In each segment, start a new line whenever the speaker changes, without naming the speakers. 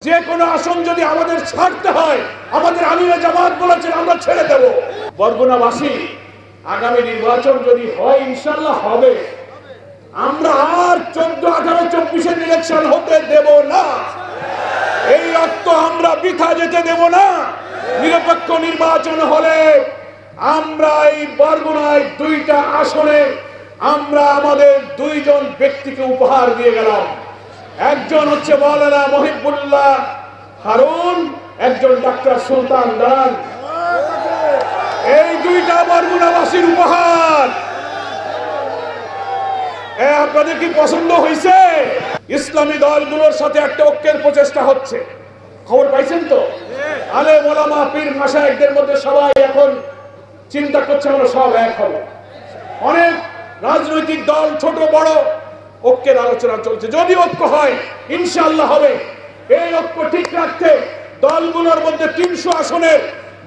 যে কোনো আসন যদি আমাদের ছাড়তে হয়, আমাদের আমিরে জামাত বলেছেন আমরা ছেড়ে দেব। বরগুনাবাসী, আগামী নির্বাচন যদি হয়, ইনশাআল্লাহ হবে, আমরা আর 14, 18, 24-এর ইলেকশন হতে দেব না। এই রক্ত আমরা বৃথা যেতে দেব না। নিরপেক্ষ নির্বাচন হলে আমরা এই বরগুনায় 2টা আসনে আমরা আমাদের 2 জন ব্যক্তিকে উপহার দিয়ে গেলাম। একজন হচ্ছে মাওলানা মহিবুল্লাহ হারুন, একজন ডাক্তার সুলতান দান। এই 2টা বরগুনাবাসীর উপহার। আপনাদের কি পছন্দ হয়েছে? ইসলামী দলগুলোর সাথে একটা ঐক্যের প্রচেষ্টা হচ্ছে, খবর পাইছেন তো? আলেম ওলামা পীর মাশায়েখদের মধ্যে সবাই এখন চিন্তা করছে আমরা সব এক হব। অনেক রাজনৈতিক দল ছোট বড় ঐক্যের আলোচনা চলছে। যদি ঐক্য হয় ইনশাআল্লাহ হবে। এই ঐক্য ঠিক রাখতে দলগুলোর মধ্যে 300 আসনের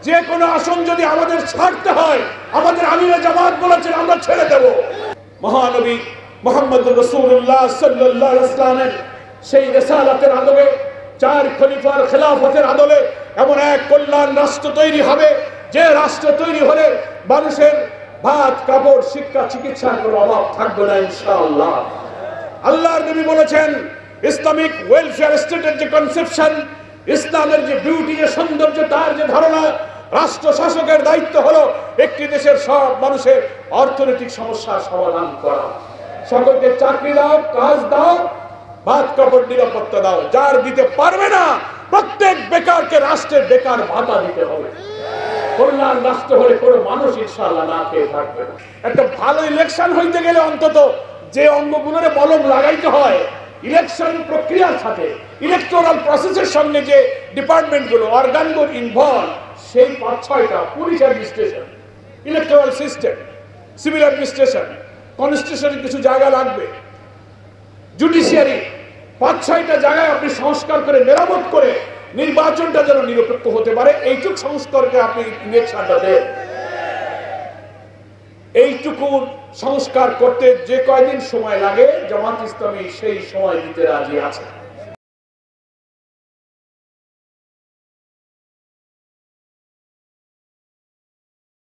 যে কোনো আসন যদি আমাদের ছাড়তে হয়, আমাদের আমিরে জামাত বলেছেন আমরা ছেড়ে দেব। মহানবী মুহাম্মদুর রাসূলুল্লাহ সাল্লাল্লাহু আলাইহি ওয়াসাল্লামের সেই রিসালাতের আদলে, 4 খলিফার খেলাফতের আদলে এমন এক কল্যাণ রাষ্ট্র তৈরি হবে, যে রাষ্ট্র তৈরি হলে মানুষের ভাত কাপড় শিক্ষা চিকিৎসার কোনো অভাব থাকবে না ইনশাআল্লাহ। আল্লাহর নবী বলেছেন, ইসলামিক ওয়েলফেয়ার স্টেটের যে কনসেপশন, ইসলামের যে বিউটি, যে সৌন্দর্য, তার যে ধারণা, রাষ্ট্র শাসকের দায়িত্ব হলো একটি দেশের সব মানুষের অর্থনৈতিক সমস্যার সমাধান করা। সকলকে চাকরি দাও, কাজ দাও, ভাত কাপড় নিরাপত্তা দাও। যার দিতে পারবে না, প্রত্যেক বেকারকে রাষ্ট্রের বেকার ভাতা দিতে হবে। কল্যাণ রাষ্ট্র হলে কোনো মানুষ ইনশাআল্লাহ না খেয়ে থাকবে না। একটা ভালো ইলেকশন হইতে গেলে অন্তত যে অঙ্গগুলোরে মলম লাগাইতে হয়, ইলেকশন প্রক্রিয়ার সাথে ইলেকটোরাল প্রসেসের সঙ্গে যে ডিপার্টমেন্টগুলো অর্গানগুলো ইনভলভ, সেই 5-6টা police administration, electoral system, civil administration, কনস্টিটিউশনের কিছু জায়গা লাগবে, জুডিশিয়ারি, 5-6টা জায়গায় আপনি সংস্কার করে মেরামত করে নির্বাচনটা যেন নিরপেক্ষ হতে পারে, এইটুক সংস্কারকে আপনি ইলেকশনটা দেন। এইটুকু সংস্কার করতে যে কয়দিন সময় লাগে, জামাত ইসলামী সেই সময় দিতে রাজি আছে।